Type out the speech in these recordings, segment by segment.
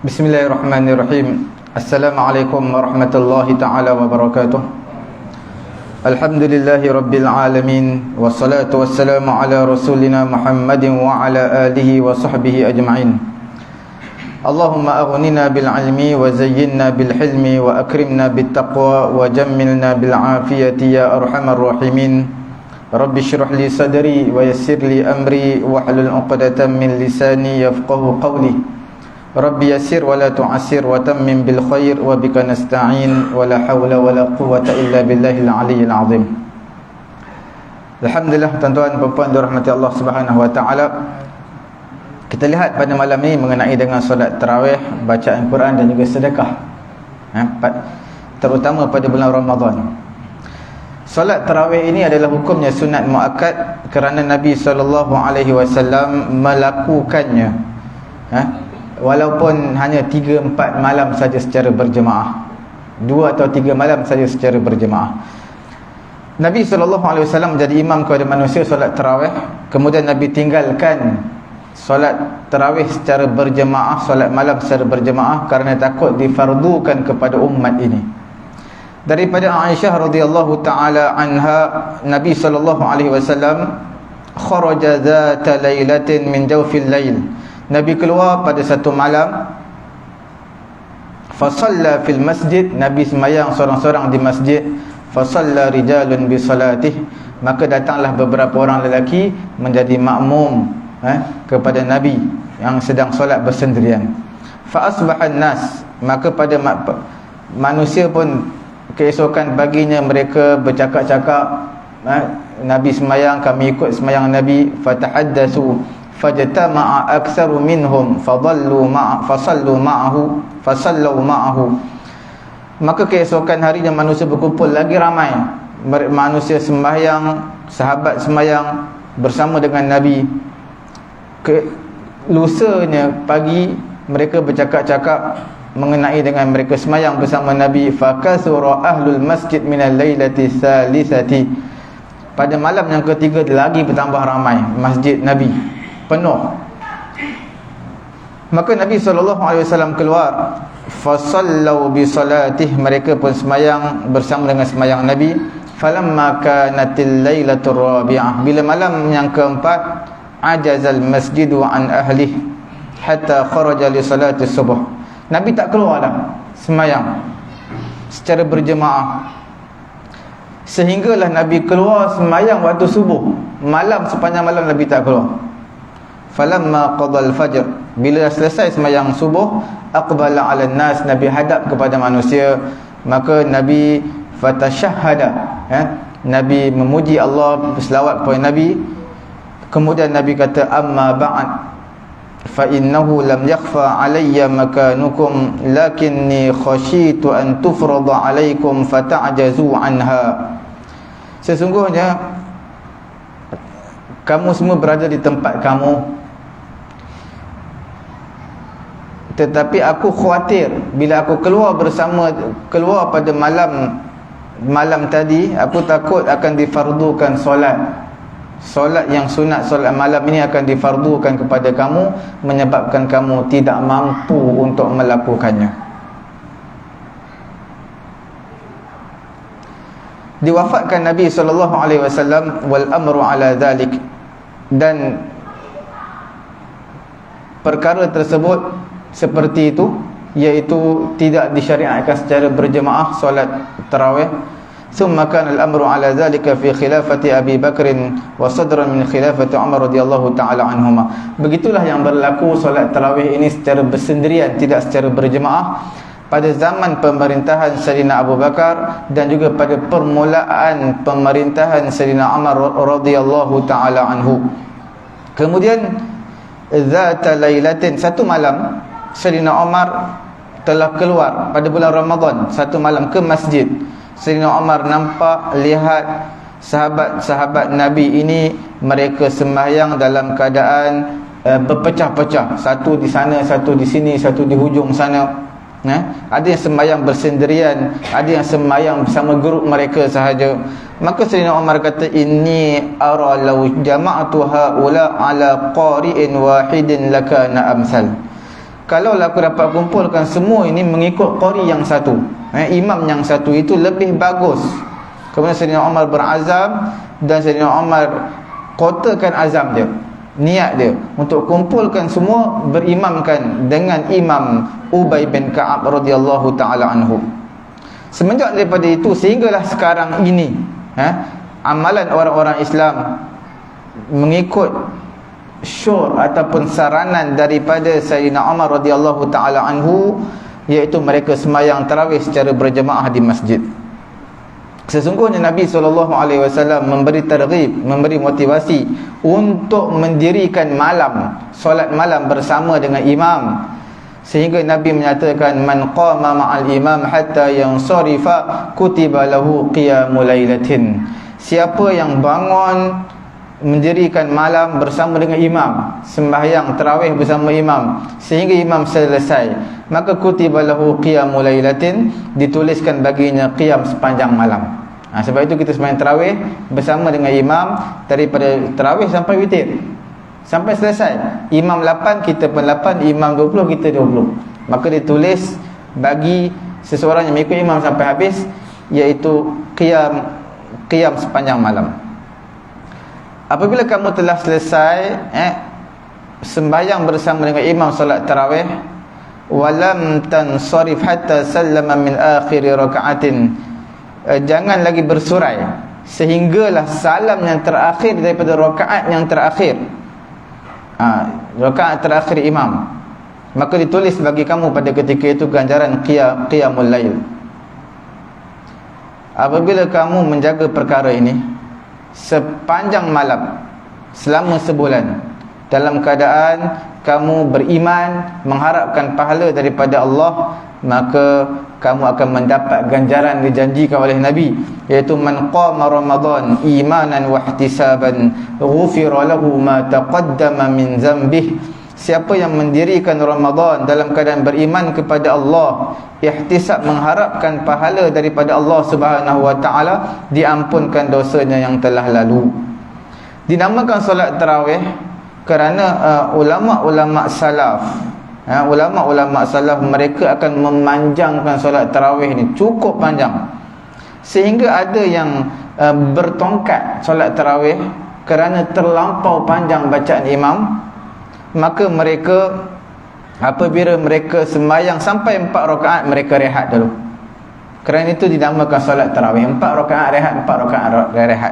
Bismillahirrahmanirrahim. Assalamualaikum warahmatullahi ta'ala wabarakatuh. Alhamdulillahi rabbil alamin. Wassalatu wassalamu ala rasulina Muhammadin wa ala alihi wa sahbihi ajma'in. Allahumma aghnina bil ilmi wa zayyinna bil hilmi wa akrimna bit taqwa wa jammilna bil afiyati ya arhamar rahimin. Rabbi shrah li sadri wa yassir li amri wa hlul 'uqdatam min lisani yafqahu qawli. Rabbi yassir wa la tu'assir wa tammim bil khair wa bika nasta'in wa la hawla wa la quwwata illa billahil aliyyil azim. Alhamdulillah, tuan-tuan dan puan-puan dirahmati Allah Subhanahu wa taala. Kita lihat pada malam ini mengenai dengan solat tarawih, bacaan Quran dan juga sedekah. Terutama pada bulan Ramadan. Solat tarawih ini adalah hukumnya sunat muakkad kerana Nabi SAW melakukannya. Walaupun hanya 3-4 malam saja secara berjemaah, 2 atau 3 malam saja secara berjemaah. Nabi SAW menjadi imam kepada manusia solat tarawih. Kemudian Nabi tinggalkan solat tarawih secara berjemaah, solat malam secara berjemaah kerana takut difardukan kepada umat ini. Daripada Aisyah radhiyallahu taala anha, Nabi SAW kharaja dzata lailatin min jawfil lail. Nabi keluar pada satu malam, fasalla fil masjid, Nabi sembahyang seorang-seorang di masjid, fasalla rijalun bi salatih, maka datanglah beberapa orang lelaki menjadi makmum kepada Nabi yang sedang solat bersendirian. Fa asbahan nas, maka pada manusia pun keesokan paginya mereka bercakap-cakap, Nabi sembahyang, kami ikut sembahyang Nabi. Fatahaddatsu fajtama'a aktsaru minhum fasallu ma'ahu. Maka keesokan harinya manusia berkumpul lagi ramai, manusia sembahyang, sahabat sembahyang bersama dengan Nabi. Lusanya pagi mereka bercakap-cakap mengenai dengan mereka sembahyang bersama Nabi. Fakasura ahlul masjid minal lailati thalithati. Pada malam yang ketiga lagi bertambah ramai, masjid Nabi penuh. Maka Nabi SAW keluar, fasallau bi salatih, mereka pun sembahyang bersama dengan sembahyang Nabi. Falamma kanatil lailatur rabi'ah, bila malam yang keempat, ajazal masjidu an ahlih hatta kharaja li salati subuh. Nabi tak keluar dah sembahyang secara berjemaah, sehinggalah Nabi keluar sembahyang waktu subuh. Malam, sepanjang malam Nabi tak keluar. Falamma qadal fajr, bila selesai sembahyang subuh, aqbala 'alan nas, Nabi hadap kepada manusia. Maka Nabi fatashahhada, Nabi memuji Allah, berselawat kepada Nabi. Kemudian Nabi kata, amma ba'd fa innahu lam yakhfa 'alayya makanukum lakinni khashitu an tufrada 'alaykum fata'jazu 'anha. Sesungguhnya kamu semua berada di tempat kamu, tetapi aku khawatir bila aku keluar pada malam tadi, aku takut akan difardukan solat yang sunat, solat malam ini akan difardukan kepada kamu, menyebabkan kamu tidak mampu untuk melakukannya. Diwafatkan Nabi SAW wal amru ala dhalik, dan perkara tersebut seperti itu, iaitu tidak disyariatkan secara berjemaah solat tarawih. Thumma kana al-amru ala dhalika fi khilafati Abi Bakr wa sadran min khilafati Umar radhiyallahu ta'ala anhuma. Begitulah yang berlaku solat tarawih ini secara bersendirian, tidak secara berjemaah, pada zaman pemerintahan Sayyidina Abu Bakar dan juga pada permulaan pemerintahan Sayyidina Umar radhiyallahu ta'ala anhu. Kemudian zata lailatin, satu malam Sayyidina Umar telah keluar pada bulan Ramadan, satu malam ke masjid. Sayyidina Umar nampak, lihat sahabat-sahabat Nabi ini, mereka sembahyang dalam keadaan berpecah-pecah, satu di sana, satu di sini, satu di hujung sana. Ada yang sembahyang bersendirian, ada yang sembahyang bersama grup mereka sahaja. Maka Sayyidina Umar kata, inni ara law jama'tu haula ala qari'in wahidin lakana amsal. kalaulah aku dapat kumpulkan semua ini mengikut qari yang satu, imam yang satu, itu lebih bagus. Kemudian Sayyidina Umar berazam, dan Sayyidina Umar kotakan azam dia, niat dia untuk kumpulkan semua berimamkan dengan Imam Ubay bin Ka'ab radhiyallahu taala anhu. Semenjak daripada itu sehinggalah sekarang ini, amalan orang-orang Islam mengikut syur ataupun saranan daripada Sayyidina Umar radhiyallahu taala anhu, iaitu mereka sembahyang tarawih secara berjemaah di masjid. Sesungguhnya Nabi SAW memberi targhib, memberi motivasi untuk mendirikan malam, solat malam bersama dengan imam, sehingga Nabi menyatakan, man qama ma'al imam hatta yansarifa kutiba lahu qiyamul lailatin. Siapa yang bangun mendirikan malam bersama dengan imam, sembahyang tarawih bersama imam sehingga imam selesai, maka kutiba lahu qiyamul lailatin, dituliskan baginya qiyam sepanjang malam. Sebab itu kita sembahyang tarawih bersama dengan imam, daripada tarawih sampai witir, sampai selesai. Imam 8, kita pun 8, imam 20, kita 20. Maka ditulis bagi seseorang yang mengikut imam sampai habis, iaitu qiyam sepanjang malam. Apabila kamu telah selesai sembahyang bersama dengan imam solat tarawih, walam tansarif hatta sallama min akhir raka'atin, jangan lagi bersurai sehinggalah salam yang terakhir daripada rakaat yang terakhir, rakaat terakhir imam, maka ditulis bagi kamu pada ketika itu ganjaran qiyamul lail. Apabila kamu menjaga perkara ini sepanjang malam selama sebulan, dalam keadaan kamu beriman, mengharapkan pahala daripada Allah, maka kamu akan mendapat ganjaran dijanjikan oleh Nabi, iaitu man qama Ramadan imanan wa ihtisaban ghufira lahu ma taqaddama min dhanbihi. Siapa yang mendirikan Ramadan dalam keadaan beriman kepada Allah, ihtisab, mengharapkan pahala daripada Allah Subhanahu wa taala, diampunkan dosanya yang telah lalu. Dinamakan solat tarawih kerana ulama-ulama salaf, ulama-ulama salaf mereka akan memanjangkan solat tarawih ni cukup panjang, sehingga ada yang bertongkat solat tarawih kerana terlampau panjang bacaan imam. Maka mereka, apabila mereka sembahyang sampai 4 rakaat, mereka rehat dulu. Kerana itu dinamakan solat tarawih, 4 rakaat rehat, 4 rakaat rehat.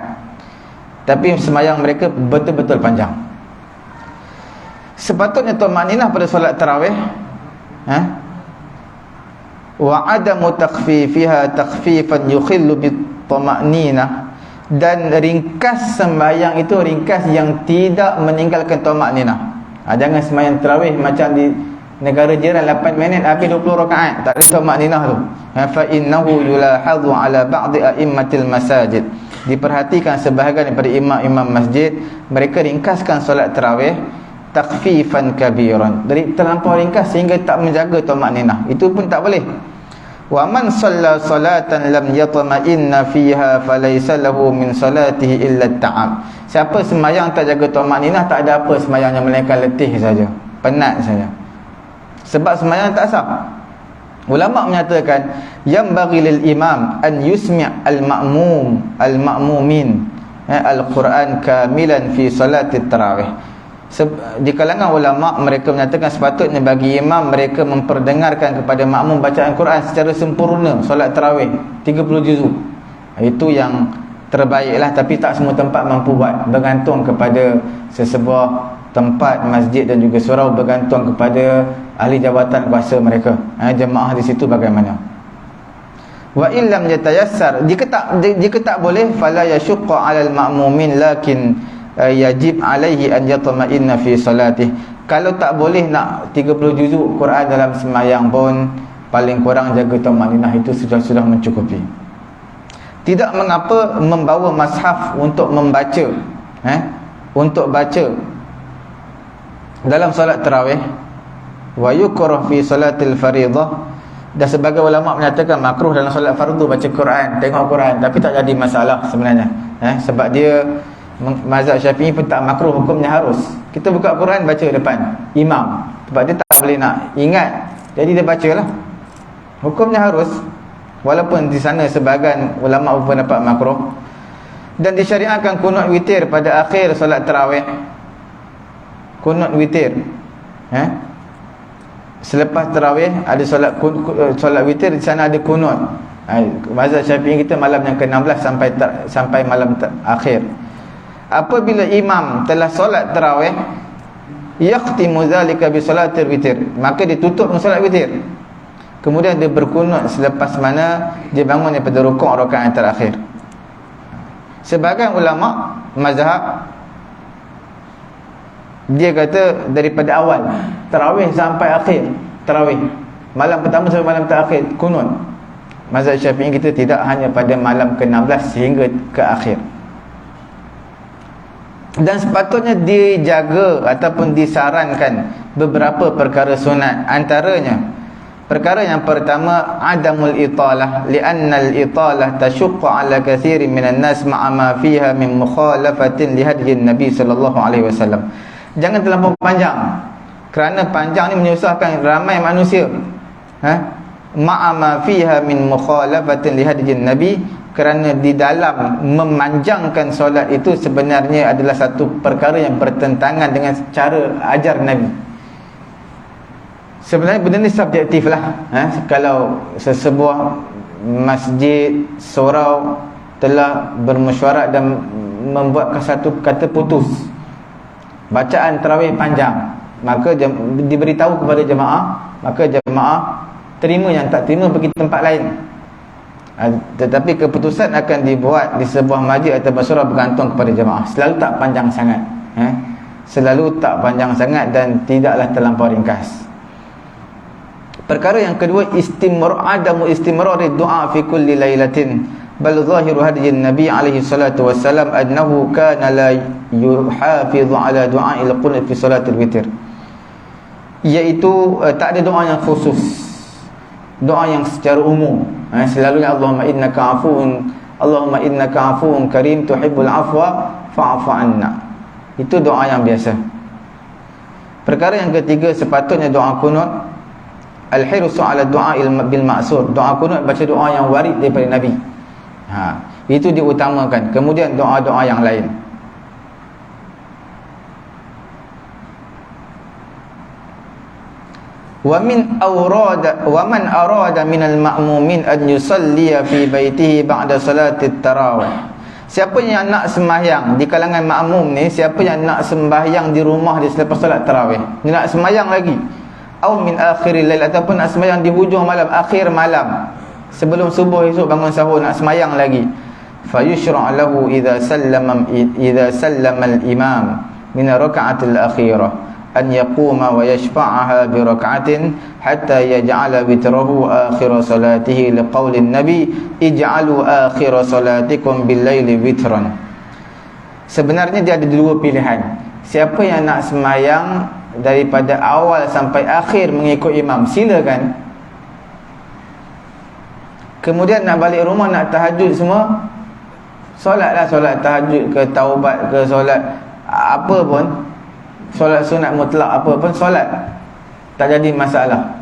Tapi sembahyang mereka betul-betul panjang. Sepatutnya tumaninah pada solat tarawih, wa adamu takhfifiha takhfifan yukhillu bit-tuma'ninah, dan ringkas sembahyang itu ringkas yang tidak meninggalkan tumakninah. Jangan sembahyang tarawih macam di negara jiran 8 minit habis 20 rakaat, tak ada tumakninah tu. Fa innahu yulahadhu ala ba'di a'immatil masajid, diperhatikan sebahagian daripada imam-imam masjid, mereka ringkaskan solat tarawih takhfifan kabiran, dari terlampau ringkas sehingga tak menjaga tumakninah. Itu pun tak boleh. Wa man shalla salatan lam yatma'inna fiha falaysa lahu min salatihi illa at-ta'ab. Siapa sembahyang tak jaga tumakninah, tak ada apa sembahyangnya melainkan letih saja, penat saja. Sebab sembahyang tak sah. Ulama menyatakan yang bagi lil imam an yusmi' al-ma'mumin al-Quran kamilan fi salati tarawih. Di kalangan ulama mereka menyatakan sepatutnya bagi imam mereka memperdengarkan kepada makmum bacaan Quran secara sempurna solat tarawih 30 juzuk. Itu yang terbaiklah, tapi tak semua tempat mampu buat, bergantung kepada sesebuah tempat masjid dan juga surau, bergantung kepada ahli jawatan kuasa mereka, jemaah di situ bagaimana. Wa illam yatayassar, jika tak boleh, fala yashqa 'alal ma'mumin lakin yajib alaihi an yatma'inna fi salatih. Kalau tak boleh nak 30 juzuk Quran dalam sembahyang pun, paling kurang jaga tumakninah itu sudah mencukupi. Tidak mengapa membawa mushaf untuk membaca, untuk baca dalam solat tarawih. Wa yukrah fi salatil fariḍah, dan sebagai ulama menyatakan makruh dalam solat fardu baca Quran, tengok Quran, tapi tak jadi masalah sebenarnya, sebab dia mazhab Syafi'i pun tak makruh, hukumnya harus. Kita buka Quran baca depan imam, Sebab dia tak boleh nak ingat, jadi dia bacalah. Hukumnya harus, walaupun di sana sebahagian ulama berpendapat makruh. Dan disyariatkan kunut witir pada akhir solat tarawih. Kunut witir, selepas tarawih ada solat witir, di sana ada kunut. Mazhab Syafi'i kita malam yang ke-16 sampai malam akhir. Apabila imam telah solat tarawih, yaqtimu zalika bi salatir witir, maka dia tutup dengan solat witir. Kemudian dia berkunut selepas mana dia bangun daripada rukuk rakaat yang terakhir. Sebahagian ulama mazhab dia kata daripada awal tarawih sampai akhir tarawih, malam pertama sampai malam terakhir kunut. Mazhab Syafi'i kita tidak, hanya pada malam ke-16 sehingga ke akhir. Dan sepatutnya dijaga ataupun disarankan beberapa perkara sunat. Antaranya, perkara yang pertama, adamul italah, li'anna al-italah tashukku ala kathirin minan nas ma'a ma fiha min mukhalafatin lihadyin Nabi sallallahu alaihi wasallam. Jangan terlampau panjang, kerana panjang ni menyusahkan ramai manusia. Ma'a ma fiha min mukhalafatin lihadyin Nabi, kerana di dalam memanjangkan solat itu sebenarnya adalah satu perkara yang bertentangan dengan cara ajar Nabi. Sebenarnya benda ni subjektif lah. Kalau sesebuah masjid, surau telah bermesyuarat dan membuat satu kata putus, bacaan tarawih panjang, maka diberitahu kepada jemaah, maka jemaah terima, yang tak terima pergi tempat lain. Tetapi keputusan akan dibuat di sebuah masjid atau surau bergantung kepada jemaah. Selalu tak panjang sangat, selalu tak panjang sangat dan tidaklah terlampau ringkas. Perkara yang kedua, adamu istimrar doa fi kulli lailatin, bal zahiru hadyin Nabi alaihi salatu wassalam annahu kana la yuhafizu ala du'a'il qunut fi salatil witr, iaitu tak ada doa yang khusus, doa yang secara umum. Selalunya Allahumma innaka afuun karim tuhibbul afwa fa'fu anna. Itu doa yang biasa. Perkara yang ketiga, sepatutnya doa kunut al-hirsu ala du'a bil ma'sur, doa kunut baca doa yang warid daripada Nabi. Itu diutamakan. Kemudian doa-doa yang lain. Wa man arada minal ma'mumin an yusalliya fi baitihi ba'da salatit tarawih. Siapa yang nak sembahyang di kalangan makmum ni, siapa yang nak sembahyang di rumah dia selepas solat tarawih, dia nak sembahyang lagi, au min akhiril lail, ataupun nak sembahyang di hujung malam, akhir malam, sebelum subuh esok bangun sahur nak sembahyang lagi, fayushra' lahu idza sallama al-imam min raka'atil akhirah an yaquma wa yashfa'aha bi rak'atin hatta yaj'ala witrahu akhir salatihi liqaulin nabi ij'alu akhir salatikum bil laili witran. Sebenarnya dia ada dua pilihan. Siapa yang nak sembahyang daripada awal sampai akhir mengikut imam, silakan. Kemudian nak balik rumah nak tahajud semua, solatlah solat tahajud ke, taubat ke, solat apa pun, solat sunat mutlak apa pun solat, tak jadi masalah.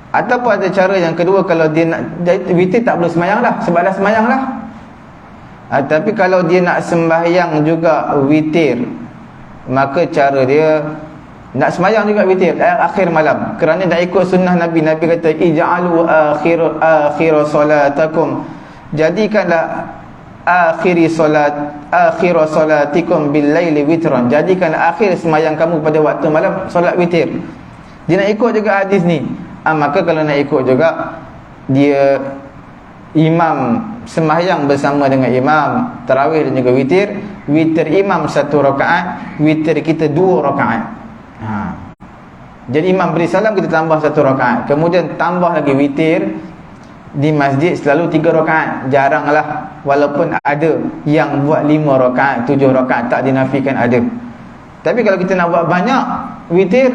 Ataupun ada cara yang kedua, kalau dia nak witir tak perlu sembahyang dah, sebab dah sembahyang dah. Tapi kalau dia nak sembahyang juga witir, maka cara dia nak sembahyang juga witir akhir malam, kerana dah ikut sunnah Nabi. Nabi kata ij'alu akhir salatakum, jadikanlah akhir salatikum bil laili witran, jadikan akhir sembahyang kamu pada waktu malam solat witir. Dia nak ikut juga hadis ni. Maka kalau nak ikut juga, dia imam sembahyang bersama dengan imam tarawih dan juga witir. Witir imam 1 rakaat, witir kita 2 rakaat. Jadi imam beri salam, kita tambah 1 rakaat, kemudian tambah lagi witir. Di masjid selalu 3 rakaat, jaranglah, walaupun ada yang buat 5 rakaat, 7 rakaat, tak dinafikan ada. Tapi kalau kita nak buat banyak witir,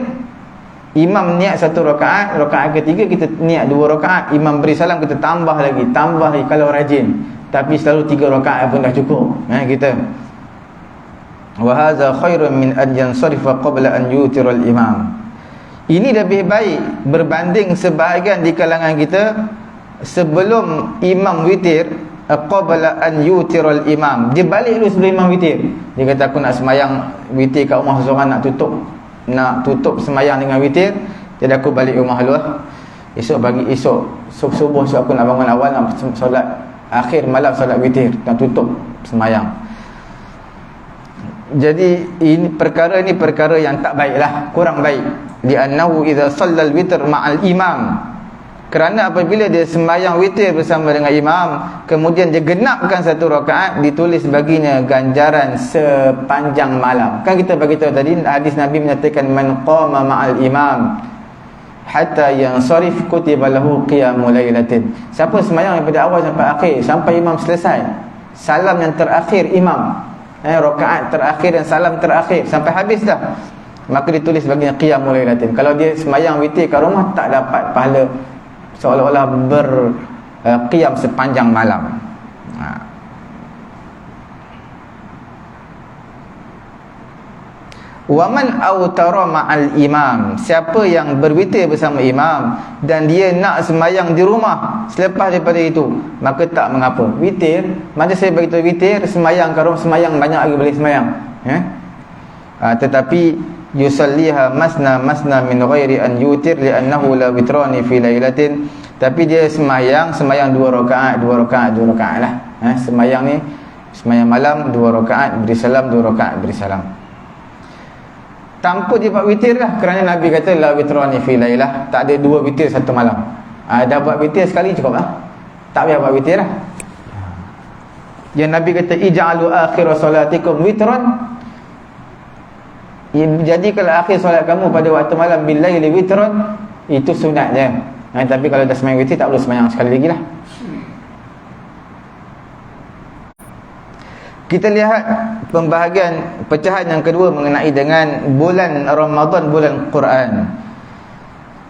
imam niat 1 rakaat, rakaat ketiga kita niat 2 rakaat, imam beri salam, kita tambah lagi kalau rajin. Tapi selalu 3 rakaat pun dah cukup kita. Wa hadza khairun min an yansarifa qabla an yutira al-imam. Ini lebih baik berbanding sebahagian di kalangan kita sebelum imam witir, qabla an yutiral imam, dia balik dulu sebelum imam witir. Dia kata aku nak semayang witir kat rumah seorang, nak tutup semayang dengan witir, jadi aku balik rumah dulu lah. Esok subuh aku nak bangun awal, nak solat akhir malam, solat witir, nak tutup semayang. Jadi perkara yang tak baiklah, kurang baik. Li'annahu idza shallal witr ma'al imam, kerana apabila dia sembahyang witir bersama dengan imam, kemudian dia genapkan satu rakaat, ditulis baginya ganjaran sepanjang malam. Kan kita bagi tahu tadi hadis Nabi menyatakan man qama ma'al imam hatta yansarif kutiba lahu qiyamul lailatin. Siapa sembahyang daripada awal sampai akhir, sampai imam selesai, salam yang terakhir imam, rakaat terakhir dan salam terakhir sampai habis dah, maka ditulis baginya qiyamul lailatin. Kalau dia sembahyang witir kat rumah, tak dapat pahala, seolah-olah berqiyam sepanjang malam. Waman autara ma'al imam, siapa yang berwitir bersama imam dan dia nak sembahyang di rumah selepas daripada itu, maka tak mengapa. Witir, macam saya beritahu witir, sembahyang kat rumah, sembahyang banyak lagi boleh sembahyang, tetapi yusalliha masna min ghairi an yutir li'annahu la witrani fi lailatin. Tapi dia sembahyang dua rakaat lah. Sembahyang ni, sembahyang malam 2 rakaat beri salam, 2 rakaat beri salam, tanpa dia buat witir lah. Kerana Nabi kata la witrani fi lailah, tak ada 2 witir satu malam. Dah buat witir sekali cukup lah, tak payah buat witir lah. Yang Nabi kata ij'alu akhir salatikum witran, jadi kalau akhir solat kamu pada waktu malam bil laili witran, itu sunatnya. Tapi kalau dah sembahyang witir, tak perlu sembahyang sekali lagi lah. Kita lihat pembahagian pecahan yang kedua mengenai dengan bulan Ramadan, bulan Quran.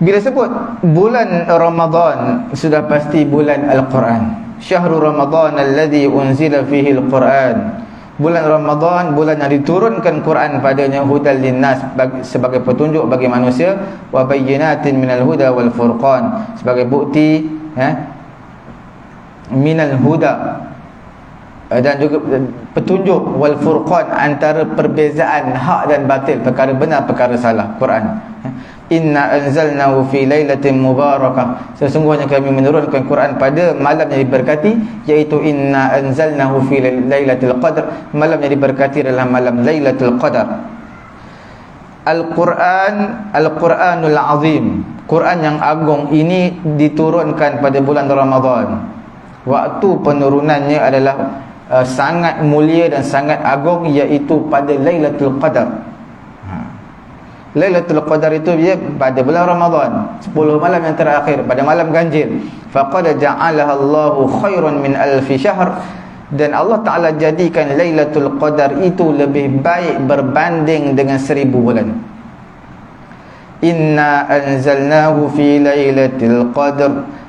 Bila sebut bulan Ramadan, sudah pasti bulan Al-Quran. Syahrul Ramadan alladhi unzila fihi Al-Quran. Bulan Ramadan, bulan yang diturunkan Quran padanya, hudal linnas, sebagai petunjuk bagi manusia, wa bayyinatin minal huda wal furqan, sebagai bukti minal huda, dan juga petunjuk, wal furqan, antara perbezaan hak dan batil, perkara benar perkara salah. Quran, inna anzalnahu fi lailatin mubarakah, sesungguhnya kami menurunkan Quran pada malam yang diberkati, iaitu inna anzalnahu fi lailatul qadr, malam yang diberkati dalam malam Lailatul Qadar. Al-Quranul Azim, Quran yang agung ini diturunkan pada bulan Ramadan. Waktu penurunannya adalah sangat mulia dan sangat agung, iaitu pada Lailatul Qadar. Lailatul Qadar itu dia pada bulan Ramadan, 10 malam yang terakhir, pada malam ganjil. Faqad ja'alaha Allahu khairan min alfi syahr, dan Allah Ta'ala jadikan Lailatul Qadar itu lebih baik berbanding dengan 1000 bulan. Inna anzalnahu fi Lailatul Qadr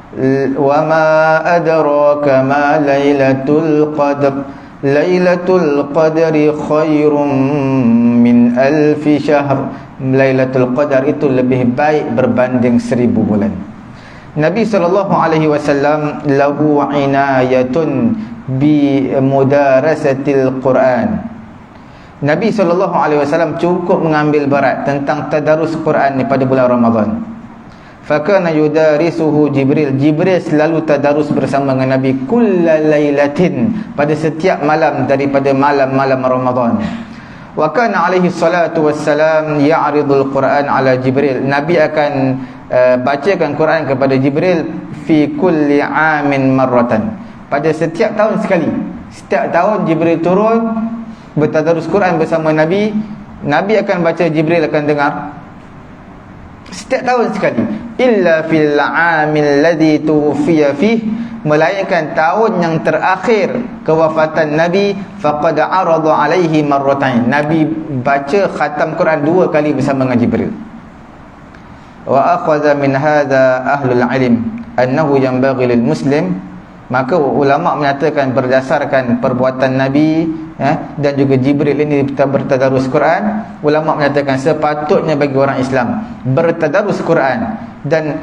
wa ma adraka ma Lailatul Qadr Lailatul Qadri khairum min alfi syahr. Lailatul Qadar itu lebih baik berbanding 1000 bulan. Nabi SAW lahu inayatun bi mudarasatil Quran. Nabi SAW cukup mengambil berat tentang tadarus Quran ni pada bulan Ramadan. Fakana yudarisuhu Jibril, Jibril selalu tadarus bersama dengan Nabi kulla lailatin, pada setiap malam daripada malam-malam Ramadan. Wa kana alaihi salatu wassalam ya'ridul Quran ala Jibril, Nabi akan bacakan Quran kepada Jibril fi kulli amin marratan, pada setiap tahun sekali. Setiap tahun Jibril turun bertadarus Quran bersama Nabi, Nabi akan baca, Jibril akan dengar. Setiap tahun sekali. Illa fil amil ladzi tuwfiya fih, melainkan tahun yang terakhir kewafatan Nabi, faqad arada alaihi marratain, Nabi baca khatam Quran 2 kali bersama dengan Jibril. Wa akhadha min hadha ahlul ilm annahu yanbaghi lil muslim Maka ulama menyatakan berdasarkan perbuatan Nabi dan juga Jibril ini bertadarus Quran, ulama menyatakan sepatutnya bagi orang Islam bertadarus Quran dan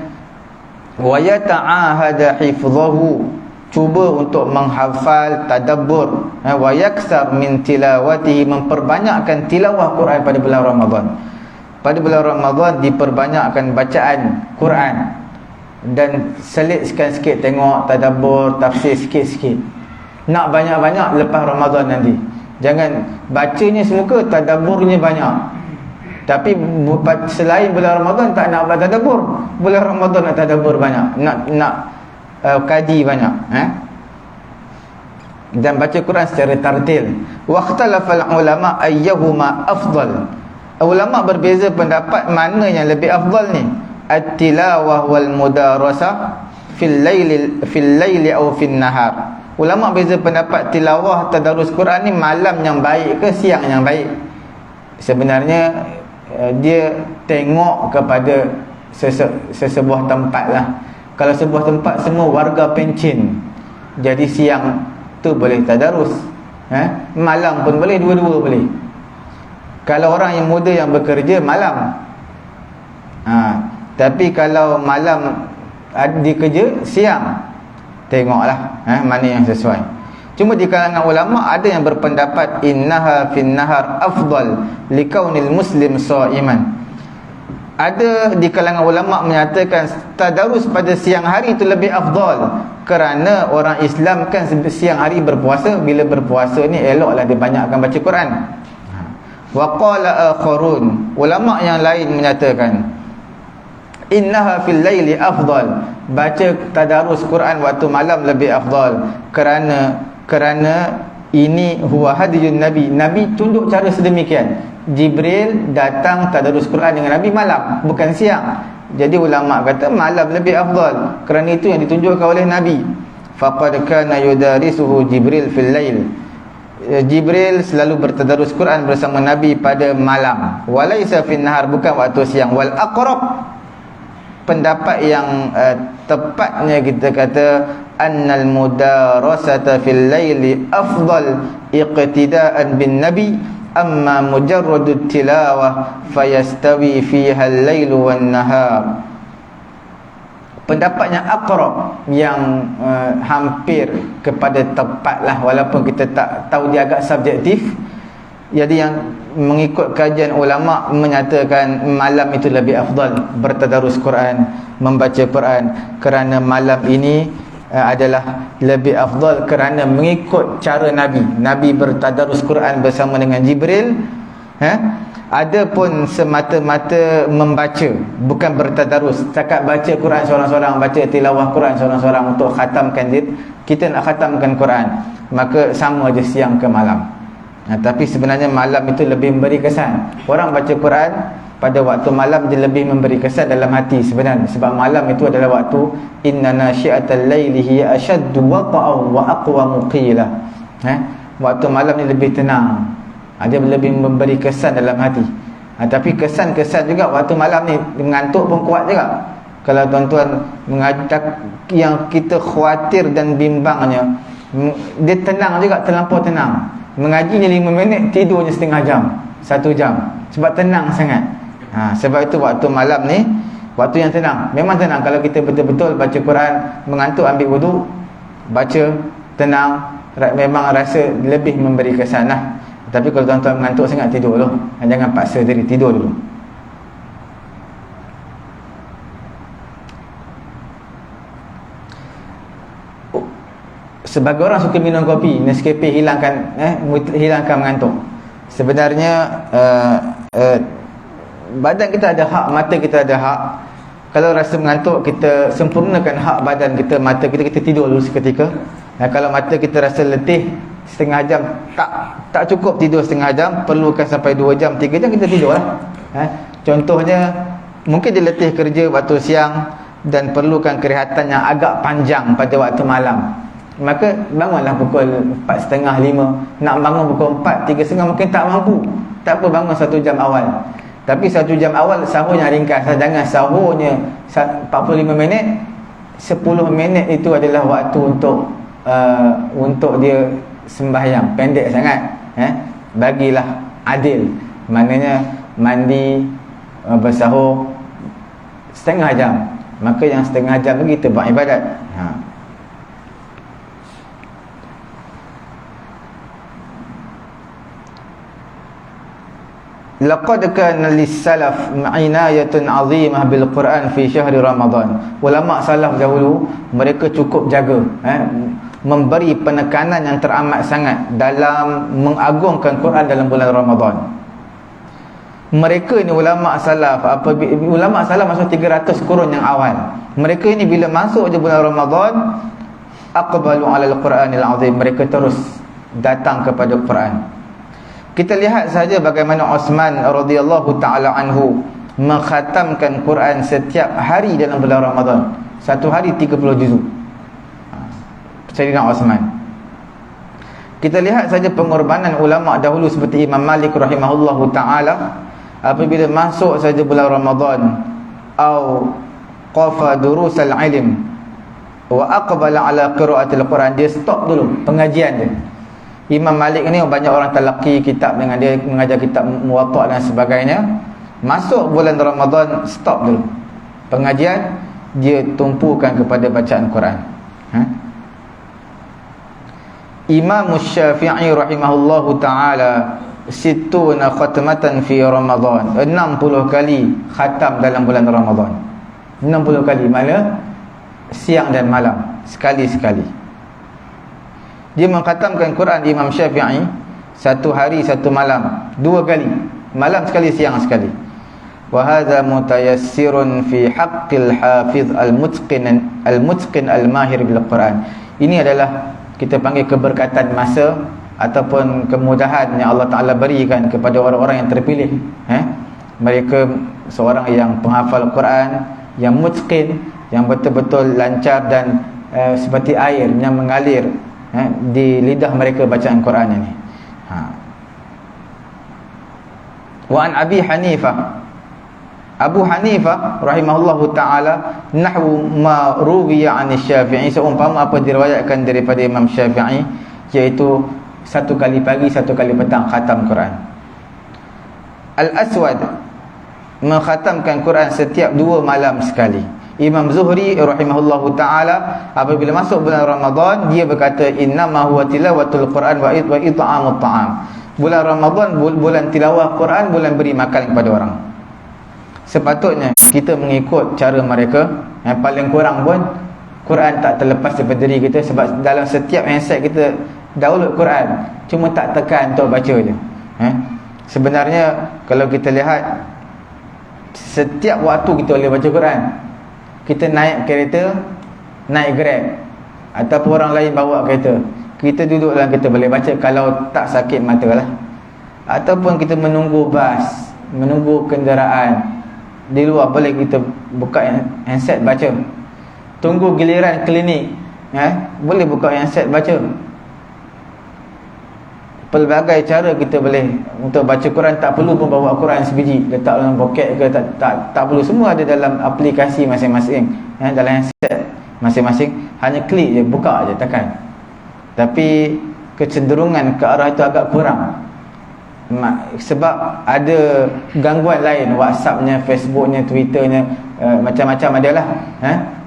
wa yata'ahada hifdhahu, cuba untuk menghafal, tadabbur, wa yaksar min tilawatihi, memperbanyakkan tilawah Quran pada bulan Ramadan. Pada bulan Ramadan diperbanyakkan bacaan Quran dan selitkan sikit, tengok tadabbur, tafsir sikit-sikit. Nak banyak-banyak lepas Ramadan nanti. Jangan bacanya semuka, tadabburnya banyak. Tapi selain bulan Ramadan tak nak buat tadabbur. Bulan Ramadan nak tadabbur banyak, nak kaji banyak, dan baca Quran secara tartil. Waqtalafal ulama ayyuhuma afdal. Ulama berbeza pendapat mana yang lebih afdal ni. At-tilawah wal mudarasah fil laili aw fil nahar. Ulama beza pendapat tilawah tadarus Quran ni malam yang baik ke siang yang baik. Sebenarnya dia tengok kepada sesebuah tempat lah. Kalau sebuah tempat semua warga pencin, jadi siang tu boleh tadarus, malam pun boleh, dua-dua boleh. Kalau orang yang muda yang bekerja malam, tapi kalau malam di kerja siang, tengoklah mana yang sesuai. Cuma di kalangan ulama ada yang berpendapat innaha fin nahar afdal likaunil muslim shaiman. Ada di kalangan ulama menyatakan tadarus pada siang hari itu lebih afdal kerana orang Islam kan siang hari berpuasa. Bila berpuasa ni eloklah dia banyakkan baca Quran. Wa qala akharun, ulama yang lain menyatakan innaha fil laili afdal, baca tadarus Quran waktu malam lebih afdal kerana ini huwa hadiyun Nabi. Nabi tunjuk cara sedemikian. Jibril datang tadarus Quran dengan Nabi malam, bukan siang. Jadi ulama kata malam lebih afdal kerana itu yang ditunjukkan oleh Nabi. Faqad kana yudarisuhu Jibril fil lail. Jibril selalu bertadarus Quran bersama Nabi pada malam. Walaysa fin nahar, bukan waktu siang. Wal aqrab, pendapat yang tepatnya kita kata annal mudarasata fil laili afdal iqtidaan bin nabi, amma mujarradut tilawah fayastawi fiha al-lailu wan nahar. Pendapatnya aqrab, yang hampir kepada tepatlah, walaupun kita tak tahu dia agak subjektif. Jadi yang mengikut kajian ulama menyatakan malam itu lebih afdal bertadarus Quran, membaca Quran, kerana malam ini adalah lebih afdal kerana mengikut cara Nabi bertadarus Quran bersama dengan Jibril. Adapun semata-mata membaca, bukan bertadarus, cakap baca Quran seorang-seorang, baca tilawah Quran seorang-seorang untuk khatamkan dia, kita nak khatamkan Quran, maka sama aja siang ke malam. Tapi sebenarnya malam itu lebih memberi kesan. Orang baca Quran pada waktu malam dia lebih memberi kesan dalam hati sebenarnya, sebab malam itu adalah waktu inna nasyi'atal laili hiya ashaddu wata'an wa aqwamu qila. Waktu malam ni lebih tenang, dia lebih memberi kesan dalam hati. Tapi kesan-kesan juga waktu malam ni, mengantuk pun kuat juga. Kalau tuan-tuan mengajak yang kita khawatir dan bimbangnya, dia tenang juga, terlampau tenang. Mengajinya 5 minit, tidurnya setengah jam, 1 jam, sebab tenang sangat. Sebab itu waktu malam ni waktu yang tenang. Memang tenang kalau kita betul-betul baca Quran, mengantuk ambil wudu, baca tenang, memang rasa lebih memberi kesan lah. Tapi kalau tuan-tuan mengantuk sangat, tidur dulu. Jangan paksa diri, tidur dulu. Sebagai orang suka minum kopi, Nescafe hilangkan mengantuk. Sebenarnya badan kita ada hak, mata kita ada hak. Kalau rasa mengantuk, kita sempurnakan hak badan kita, mata kita tidur dulu seketika. Kalau mata kita rasa letih setengah jam, tak cukup tidur setengah jam, perlukan sampai 2 jam, 3 jam kita tidur lah. Contohnya mungkin dia letih kerja waktu siang dan perlukan kerehatan yang agak panjang pada waktu malam, maka bangunlah pukul 4.30, 5. Nak bangun pukul 4, 3.30 mungkin tak mampu. Tak apa, bangun 1 jam awal. Tapi 1 jam awal sahurnya ringkas. Jangan sahurnya 45 minit, 10 minit itu adalah waktu untuk untuk dia sembahyang pendek sangat, bagilah adil, maknanya mandi, bersahur setengah jam, maka yang setengah jam lagi kita buat ibadat. Laqad kana lis-salaf inayatun 'azimah bil Quran fi syahri Ramadan. Ulama salaf dahulu mereka cukup jaga, memberi penekanan yang teramat sangat dalam mengagungkan Quran dalam bulan Ramadan. Mereka ni ulama salaf, ulama salaf masuk 300 kurun yang awal. Mereka ini bila masuk je bulan Ramadan, aqbalu 'ala al-Quranil 'azim, mereka terus datang kepada Quran. Kita lihat saja bagaimana Uthman radhiyallahu taala anhu mengkhatamkan Quran setiap hari dalam bulan Ramadan. Satu hari 30 juzuk. Sayyidina Uthman. Kita lihat saja pengorbanan ulama dahulu seperti Imam Malik rahimahullahu taala, apabila masuk saja bulan Ramadan, au qafa durusal ilm wa aqbala ala qiraatil Quran, dia stop dulu pengajian dia. Imam Malik ni banyak orang talaqi kitab dengan dia, mengajar kitab Muwatta' dan sebagainya. Masuk bulan Ramadan, stop dulu pengajian, dia tumpukan kepada bacaan Quran. Imam Syafi'i rahimahullahu ta'ala situna khatmatan fi Ramadan, 60 kali khatam dalam bulan Ramadan. 60 kali, mana siang dan malam, sekali-sekali. Dia mengkhatamkan Quran Imam Syafi'i satu hari satu malam, 2 kali, malam sekali, siang sekali. Wa hadza mutayassirun fi haqqil hafiz al-mutqin al-mahir bil Quran. Ini adalah kita panggil keberkatan masa ataupun kemudahan yang Allah Ta'ala berikan kepada orang-orang yang terpilih. Mereka seorang yang penghafal Quran, yang mutqin, yang betul-betul lancar dan seperti air yang mengalir di lidah mereka bacaan Quran ini. Wa an Abi Hanifah, Abu Hanifah rahimahullahu ta'ala, nahwu ma ruwiya an Syafi'i, seumpama apa diriwayatkan daripada Imam Syafi'i, iaitu satu kali pagi, satu kali petang khatam Quran. Al-Aswad mengkhatamkan Quran setiap 2 malam sekali. Imam Zuhri rahimahullahu ta'ala, apabila masuk bulan Ramadan, dia berkata innama huwa tilawatul Quran wa it'amut ta'am. Bulan Ramadan bulan tilawah Quran, bulan beri makan kepada orang. Sepatutnya kita mengikut cara mereka. Yang paling kurang pun Quran tak terlepas daripada diri kita, sebab dalam setiap handset kita download Quran, cuma tak tekan untuk baca je. Sebenarnya kalau kita lihat, setiap waktu kita boleh baca Quran. Kita naik kereta, naik Grab, ataupun orang lain bawa kereta, kita duduk dalam kereta boleh baca, kalau tak sakit mata lah. Ataupun kita menunggu bas, menunggu kenderaan di luar, boleh kita buka handset baca. Tunggu giliran klinik, boleh buka handset baca. Pelbagai cara kita boleh untuk baca Quran. Tak perlu pun bawa Quran sebiji, letak dalam poket ke, tak perlu. Semua ada dalam aplikasi masing-masing, dalam handset masing-masing. Hanya klik je, buka je, tekan. Tapi kecenderungan ke arah itu agak kurang, sebab ada gangguan lain, WhatsAppnya, Facebooknya, Twitternya, macam-macam adalah,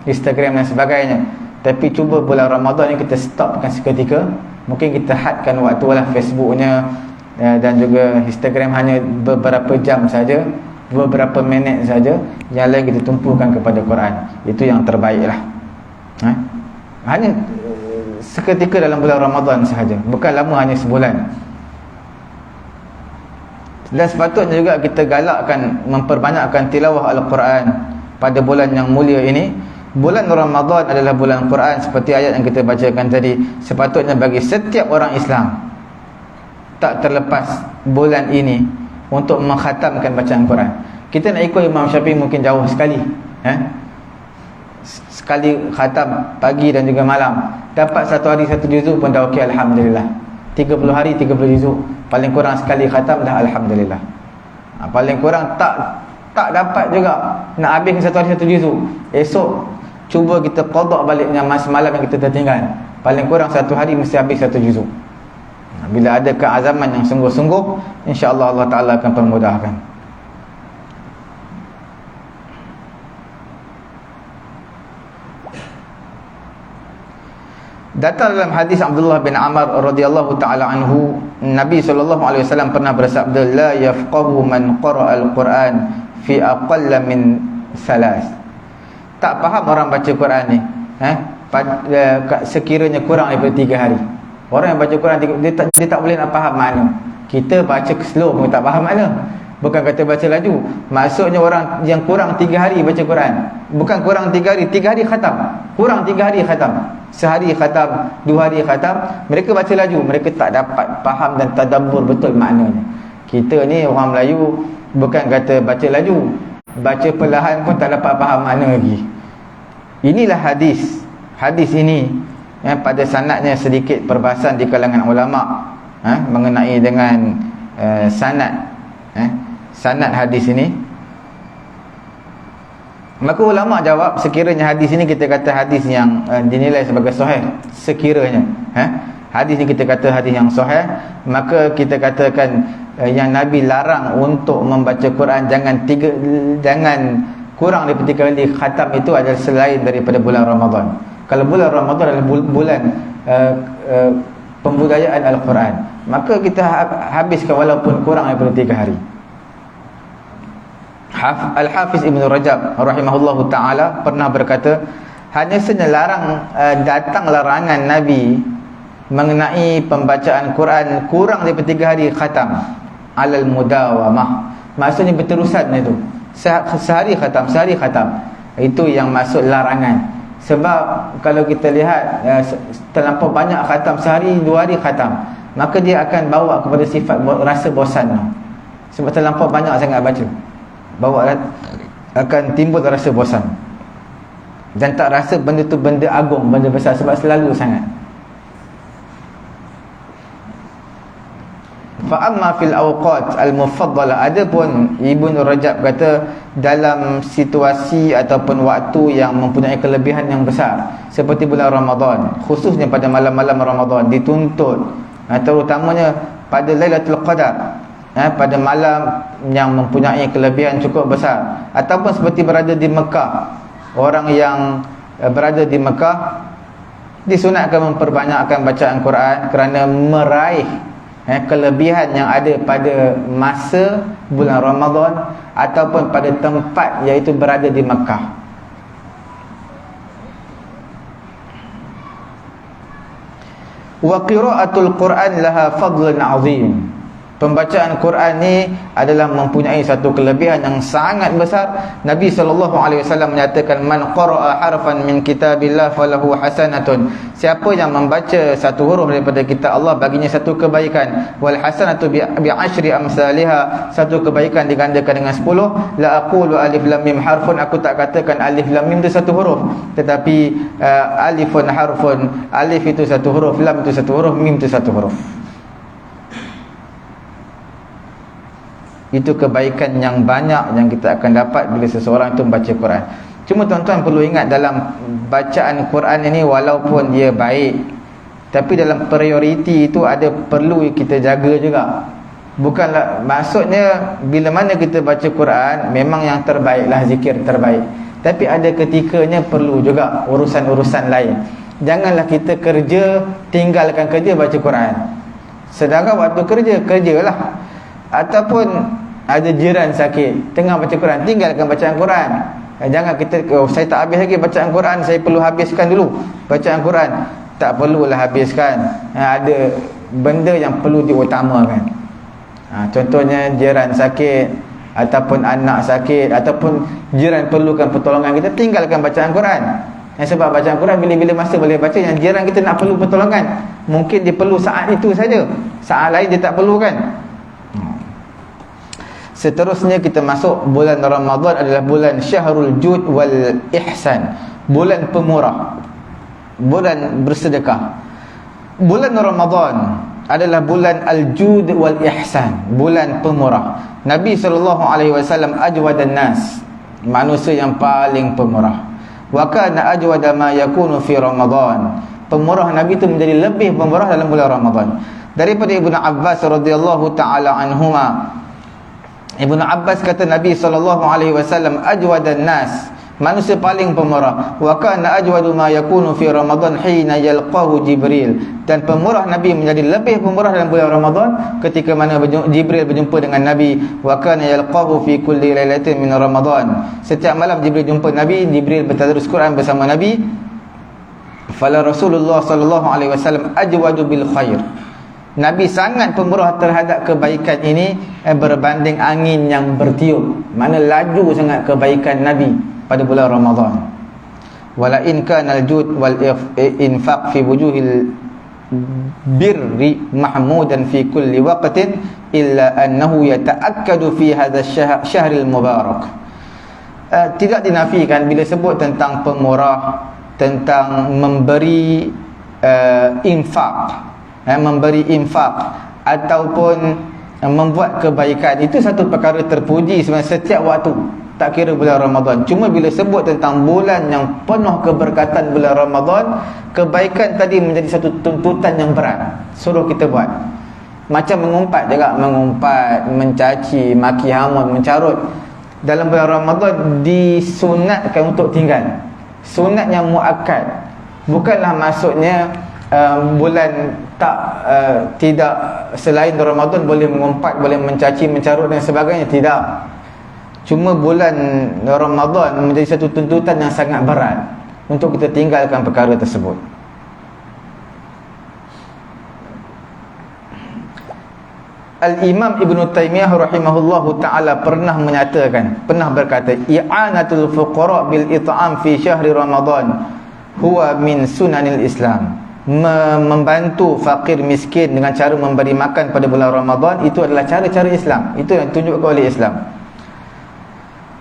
Instagram dan sebagainya. Tapi cuba bulan Ramadan ni kita stopkan seketika. Mungkin kita hadkan waktu lah Facebooknya dan juga Instagram, hanya beberapa jam saja, beberapa minit saja. Yang lain kita tumpukan kepada Quran. Itu yang terbaik lah. Hanya seketika dalam bulan Ramadan sahaja, bukan lama, hanya sebulan. Dan sepatutnya juga kita galakkan memperbanyakkan tilawah Al-Quran pada bulan yang mulia ini. Bulan Ramadan adalah bulan Quran, seperti ayat yang kita bacakan tadi. Sepatutnya bagi setiap orang Islam, tak terlepas bulan ini untuk mengkhatamkan bacaan Quran. Kita nak ikut Imam Syafi'i mungkin jauh sekali, sekali khatam pagi dan juga malam. Dapat satu hari satu juzuk pun dah okey, alhamdulillah. 30 hari 30 juzuk, paling kurang sekali khatam dah alhamdulillah. Paling kurang tak dapat juga nak habis satu hari satu juzuk, esok cuba kita qada baliknya semalam yang kita tertinggal. paling kurang satu hari mesti habis satu juzuk. Bila ada keazaman yang sungguh-sungguh, insya-Allah Allah Taala akan permudahkan. Datang dalam hadis Abdullah bin Amr radhiyallahu taala anhu, Nabi sallallahu alaihi wasallam pernah bersabda, la yafqahu man qara'a al-Quran fi aqalla min salas. Tak faham orang baca Quran ni sekiranya kurang daripada 3 hari. Orang yang baca Quran dia tak boleh nak faham makna. Kita baca slow pun tak faham makna. Bukan kata baca laju. Maksudnya orang yang kurang 3 hari baca Quran. Bukan kurang 3 hari, 3 hari khatam. Kurang 3 hari khatam. Sehari khatam, 2 hari khatam. Mereka baca laju, mereka tak dapat faham dan tadabbur betul maknanya. Kita ni orang Melayu bukan kata baca laju, baca perlahan pun tak dapat faham makna lagi. Inilah hadis. Hadis ini pada sanadnya sedikit perbahasan di kalangan ulama mengenai dengan sanad hadis ini. Maka ulama jawab, sekiranya hadis ini kita kata hadis yang dinilai sebagai sahih, sekiranya hadis ini kita kata hadis yang sahih, maka kita katakan yang Nabi larang untuk membaca Quran jangan kurang daripada 3 kali khatam itu adalah selain daripada bulan Ramadan. Kalau bulan Ramadan adalah bulan pembudayaan Al-Quran, maka kita habiskan walaupun kurang daripada 3 hari. Al-Hafiz Ibn Rajab rahimahullahu ta'ala pernah berkata, hanya saja datang larangan Nabi mengenai pembacaan Quran kurang daripada 3 hari khatam alal mudawamah. Maksudnya berterusan itu, sehari khatam. Itu yang maksud larangan. Sebab kalau kita lihat terlampau banyak khatam, sehari 2 hari khatam, maka dia akan bawa kepada sifat rasa bosan. Sebab terlampau banyak sangat baca, akan timbul rasa bosan dan tak rasa benda tu benda agung, benda besar, sebab selalu sangat. Fa amma fil awqat al-mufaddalah, adapun Ibnu Rajab kata dalam situasi ataupun waktu yang mempunyai kelebihan yang besar seperti bulan Ramadan, khususnya pada malam-malam Ramadan, dituntut terutamanya pada Lailatul Qadar, pada malam yang mempunyai kelebihan cukup besar, ataupun seperti berada di Mekah. Orang yang berada di Mekah disunatkan memperbanyakkan bacaan Quran kerana meraih kelebihan yang ada pada masa bulan Ramadan ataupun pada tempat iaitu berada di Mekah. Wa qira'atul Quran laha fadlun 'azim. Pembacaan Quran ni adalah mempunyai satu kelebihan yang sangat besar. Nabi SAW menyatakan, man qara'a harfan min kitabillah falahu hasanatun. Siapa yang membaca satu huruf daripada kitab Allah, baginya satu kebaikan. Wal hasanatu bi asyri amsalha, satu kebaikan digandakan dengan 10. La aqulu alif lam mim harfun, aku tak katakan alif lam mim itu satu huruf, tetapi alifun harfun, alif itu satu huruf, lam itu satu huruf, mim itu satu huruf. Itu kebaikan yang banyak yang kita akan dapat bila seseorang itu membaca Quran. Cuma tuan-tuan perlu ingat, dalam bacaan Quran ini walaupun dia baik, tapi dalam prioriti itu ada perlu kita jaga juga. Bukanlah maksudnya bila mana kita baca Quran memang yang terbaiklah zikir terbaik, tapi ada ketikanya perlu juga urusan-urusan lain. Janganlah kita kerja, tinggalkan kerja baca Quran. Sedangkan waktu kerjalah. Ataupun ada jiran sakit, tengah baca Quran, tinggalkan bacaan Quran. Jangan kita, saya tak habis lagi bacaan Quran, saya perlu habiskan dulu bacaan Quran. Tak perlulah habiskan. Ada benda yang perlu diutamakan. Contohnya jiran sakit, ataupun anak sakit, ataupun jiran perlukan pertolongan kita, tinggalkan bacaan Quran. Sebab bacaan Quran bila-bila masa boleh baca. Yang jiran kita nak perlu pertolongan, mungkin dia perlu saat itu saja, saat lain dia tak perlukan. Seterusnya kita masuk bulan Ramadan, adalah bulan Syahrul Jud wal Ihsan, bulan pemurah, bulan bersedekah. Bulan Ramadan adalah bulan Al-Jud wal Ihsan, bulan pemurah. Nabi SAW ajwadan nas, manusia yang paling pemurah. Wa kana ajwada ma yakunu fi Ramadan. pemurah Nabi itu menjadi lebih pemurah dalam bulan Ramadan. Daripada Ibnu Abbas radhiyallahu taala anhuma, Ibnu Abbas kata Nabi SAW ajwadan nas, manusia paling pemurah, wa kana ajwadu ma yakunu fi Ramadan hina yalqahu Jibril, dan pemurah Nabi menjadi lebih pemurah dalam bulan Ramadan ketika mana Jibril berjumpa dengan Nabi. Wa kana yalqahu fi kulli lailatin min Ramadan, setiap malam Jibril jumpa Nabi, Jibril bertadarus Quran bersama Nabi. Fala Rasulullah sallallahu alaihi wasallam ajwadu bil khair, Nabi sangat pemurah terhadap kebaikan ini berbanding angin yang bertiup. Mana laju sangat kebaikan Nabi pada bulan Ramadan. Wala in kana al-jud wal infaq fi wujuhil birri mahmudan fi kulli waqtin illa annahu yata'akkadu fi hadha syahril mubarak. Tidak dinafikan bila sebut tentang pemurah, tentang memberi infak, memberi infak ataupun membuat kebaikan, itu satu perkara terpuji sebenarnya setiap waktu, tak kira bulan Ramadan. Cuma bila sebut tentang bulan yang penuh keberkatan bulan Ramadan, kebaikan tadi menjadi satu tuntutan yang berat, suruh kita buat. Macam mengumpat juga, mengumpat, mencaci, maki hamun, mencarut, dalam bulan Ramadan disunatkan untuk tinggal. Sunat yang muakkad, bukanlah maksudnya bulan tidak selain Ramadan boleh mengumpat, boleh mencaci, mencarut dan sebagainya, tidak. Cuma bulan Ramadan menjadi satu tuntutan yang sangat berat untuk kita tinggalkan perkara tersebut. Al-Imam Ibn Taymiyah rahimahullahu ta'ala pernah berkata, i'anatul fuqara bil it'am fi syahri Ramadan huwa min sunanil Islam. Membantu fakir miskin dengan cara memberi makan pada bulan Ramadan, itu adalah cara-cara Islam, itu yang ditunjukkan oleh Islam.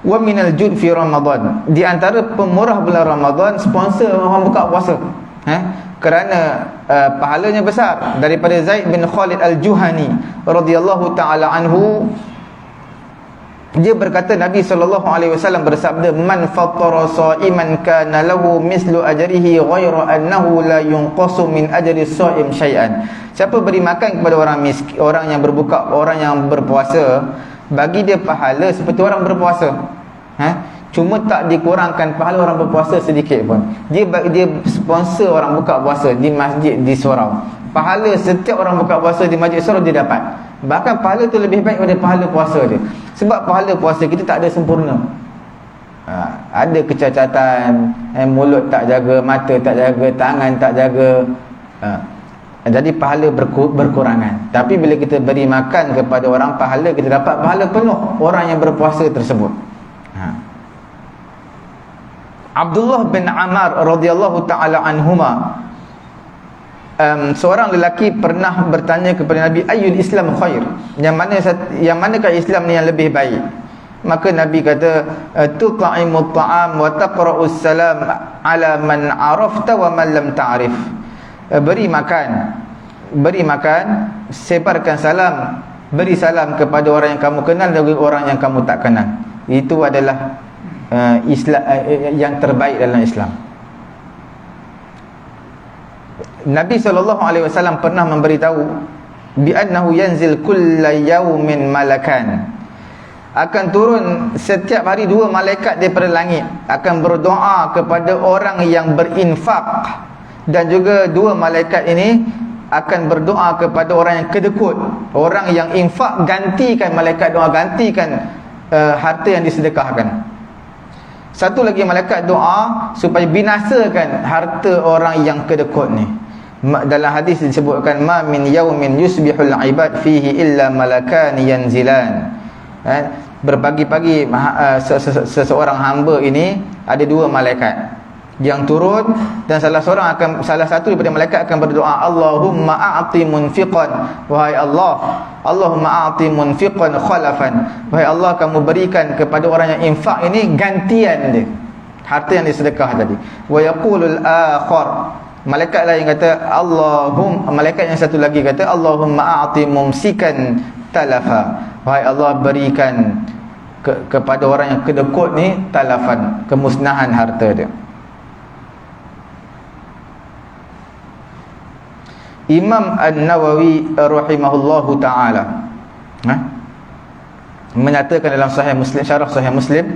Wa minal jud fi Ramadan, di antara pemurah bulan Ramadan sponsor orang buka puasa, kerana pahalanya besar. Daripada Zaid bin Khalid al-Juhani radhiyallahu taala anhu, dia berkata Nabi SAW bersabda, man fattara sha'iman kana lahu mislu ajrihi ghayra annahu la yunqasu min ajri shaim syai'an. Siapa beri makan kepada orang miskin, orang yang berbuka, orang yang berpuasa, bagi dia pahala seperti orang berpuasa. Cuma tak dikurangkan pahala orang berpuasa sedikit pun. Dia sponsor orang buka puasa di masjid di surau. Pahala setiap orang buka puasa di masjid surau dia dapat. Bahkan pahala tu lebih baik daripada pahala puasa dia. Sebab pahala puasa kita tak ada sempurna. Ada kecacatan, mulut tak jaga, mata tak jaga, tangan tak jaga. Jadi pahala berkurangan. Tapi bila kita beri makan kepada orang, pahala kita dapat pahala penuh orang yang berpuasa tersebut. Abdullah bin Amar radhiyallahu taala anhuma, seorang lelaki pernah bertanya kepada Nabi, ayyul Islam khair, yang manakah Islam ni yang lebih baik? Maka Nabi kata, tut'imut ta'am wa taqra'us salam ala man arafta wa man lam ta'rif. Beri makan, sebarkan salam, beri salam kepada orang yang kamu kenal dan orang yang kamu tak kenal. Itu adalah Islam yang terbaik dalam Islam. Nabi SAW pernah memberitahu bi annahu yanzil kulla yaumin malakan, akan turun setiap hari dua malaikat daripada langit, akan berdoa kepada orang yang berinfak, dan juga dua malaikat ini akan berdoa kepada orang yang kedekut. Orang yang infak, gantikan malaikat doa, gantikan harta yang disedekahkan. Satu lagi malaikat doa supaya binasakan harta orang yang kedekut ni. Dalam hadis disebutkan, ma min yaumin yusbihul ibad fihi illa malakan yanzilan. Berpagi-pagi seseorang hamba ini ada dua malaikat yang turun, dan salah satu daripada malaikat akan berdoa, Allahumma a'ti munfiqan, wahai Allah, Allahumma a'ti munfiqan khalafan, wahai Allah, kamu berikan kepada orang yang infak ini gantian dia, harta yang disedekah tadi. Wa yaqulul akhar, malaikat lain kata, malaikat yang satu lagi kata, Allahumma a'ti mumsikan talafa, wahai Allah, berikan kepada orang yang kedekut ni talafan, kemusnahan harta dia. Imam An-Nawawi rahimahullahu ta'ala menyatakan dalam Sahih Muslim, syarah Sahih Muslim,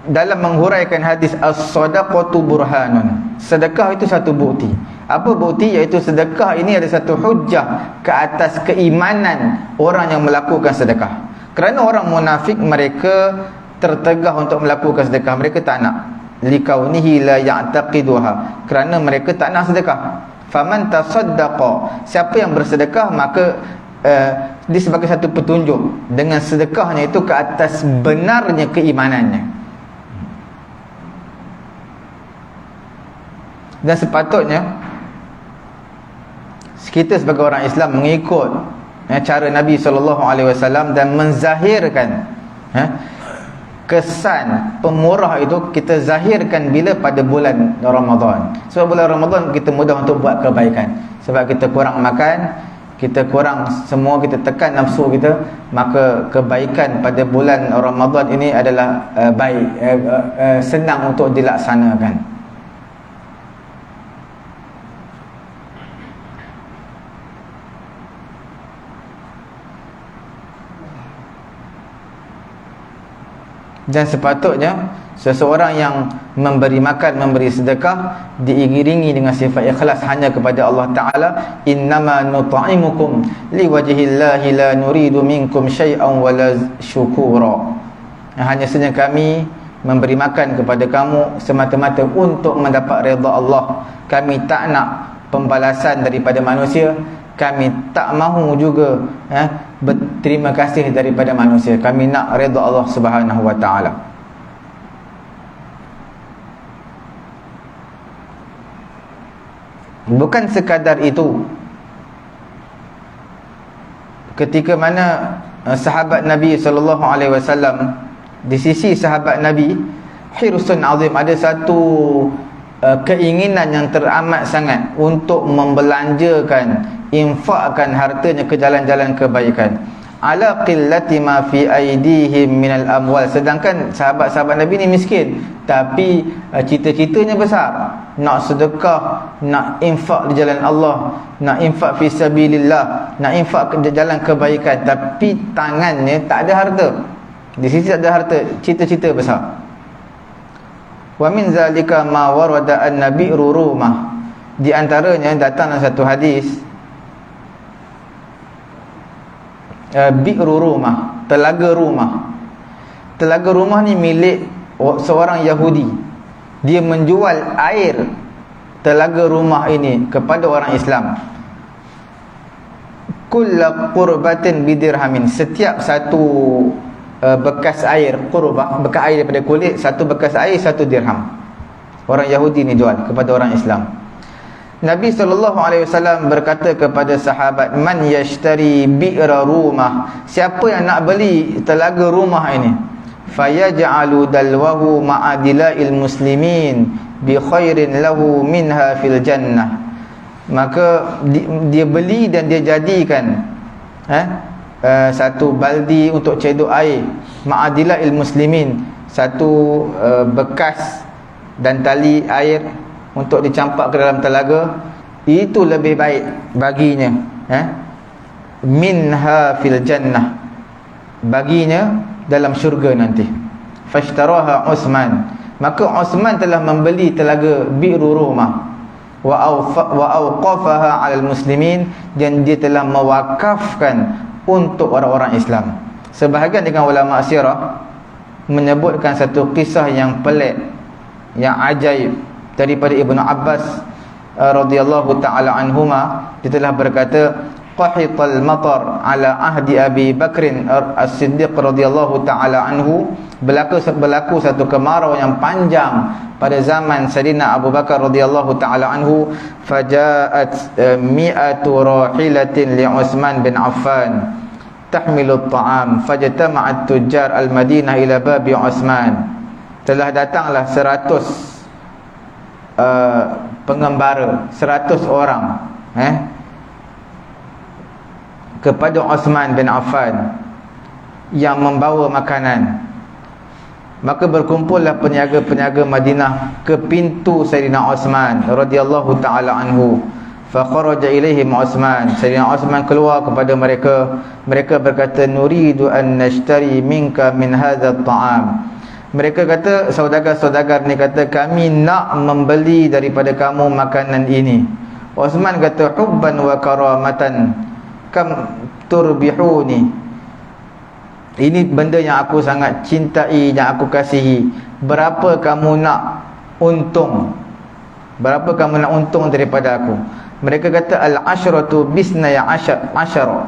dalam menghuraikan hadis as-sadaqatu burhanun, sedekah itu satu bukti. Apa bukti? Iaitu sedekah ini ada satu hujjah ke atas keimanan orang yang melakukan sedekah. Kerana orang munafik mereka tertegah untuk melakukan sedekah, mereka tak nak, likaunihi la ya'taqiduha, kerana mereka tak nak sedekah. Faman tasaddaqa, siapa yang bersedekah maka dia sebagai satu petunjuk dengan sedekahnya itu ke atas benarnya keimanannya. Dan sepatutnya kita sebagai orang Islam mengikut cara Nabi SAW dan menzahirkan kesan pemurah itu kita zahirkan bila pada bulan Ramadan. Sebab bulan Ramadan kita mudah untuk buat kebaikan. Sebab kita kurang makan, kita kurang semua, kita tekan nafsu kita, maka kebaikan pada bulan Ramadan ini adalah senang untuk dilaksanakan. Dan sepatutnya seseorang yang memberi makan, memberi sedekah diiringi dengan sifat ikhlas hanya kepada Allah Ta'ala. Innama nut'imukum liwajhillahi la nuridu minkum syai'an wala syukura. Hanya saja kami memberi makan kepada kamu semata-mata untuk mendapat redha Allah. Kami tak nak pembalasan daripada manusia, kami tak mahu juga berterima kasih daripada manusia. Kami nak redha Allah Subhanahu wa ta'ala. Bukan sekadar itu, ketika mana sahabat Nabi SAW, di sisi sahabat Nabi hirsun azim, ada satu keinginan yang teramat sangat untuk membelanjakan, infakkan hartanya ke jalan-jalan kebaikan. Ala qillati ma fi aidihim minal amwal, sedangkan sahabat-sahabat Nabi ni miskin tapi cita-citanya besar, nak sedekah, nak infak di jalan Allah, nak infak fi sabilillah, nak infak ke jalan kebaikan, tapi tangannya tak ada harta. Di sisi tak ada harta, cita-cita besar. Wa min zalika ma warada an-nabi rurumah, di antaranya datang dalam satu hadis bi'ru rumah, telaga rumah. Telaga rumah ni milik seorang Yahudi. Dia menjual air telaga rumah ini kepada orang Islam. Kullu qurbatin bidirhamin, setiap satu bekas air, qurbah, bekas air daripada kulit, satu bekas air 1 dirham. Orang Yahudi ni jual kepada orang Islam. Nabi SAW berkata kepada sahabat, man yashtari bi'ra rumah, siapa yang nak beli telaga rumah ini, fayaj'alu dalwahu ma'adila'il muslimin bi khairin lahu minha fil jannah, maka dia beli dan dia jadikan satu baldi untuk cedok air, ma'adila'il muslimin, satu bekas dan tali air untuk dicampak ke dalam telaga, itu lebih baik baginya minha fil jannah, baginya dalam syurga nanti. Fashtaraha Uthman, maka Uthman telah membeli telaga bi'ru rumah, wa awqafaha 'alal muslimin, dan dia telah mewakafkan untuk orang-orang Islam. Sebahagian dengan ulama sirah menyebutkan satu kisah yang pelik, yang ajaib daripada Ibnu Abbas radhiyallahu ta'ala anhuma. Dia telah berkata, qahital matar ala ahdi Abi Bakrin As-Siddiq radhiyallahu ta'ala anhu, berlaku satu kemarau yang panjang pada zaman Sayyidina Abu Bakar radhiyallahu ta'ala anhu. Fajaat mi'atu rahilatin li Uthman bin Affan tahmilu at-ta'am, fajtama'at tujjar al-Madinah ila babi Uthman. Telah datanglah 100 pengembara, 100 orang kepada Uthman bin Affan yang membawa makanan. Maka berkumpullah peniaga-peniaga Madinah ke pintu Sayyidina Uthman radhiyallahu taala anhu. Fa kharaja ilaihim Uthman. Sayyidina Uthman keluar kepada mereka. Mereka berkata, nuridu an nashtari minka min hadzal ta'am. Mereka kata, saudagar-saudagar ni kata, kami nak membeli daripada kamu makanan ini. Uthman kata, hubban wa karamatan kam turbihuni. Ini benda yang aku sangat cintai, yang aku kasihi. Berapa kamu nak untung? Berapa kamu nak untung daripada aku? Mereka kata, al-ashratu bisnaya asyara.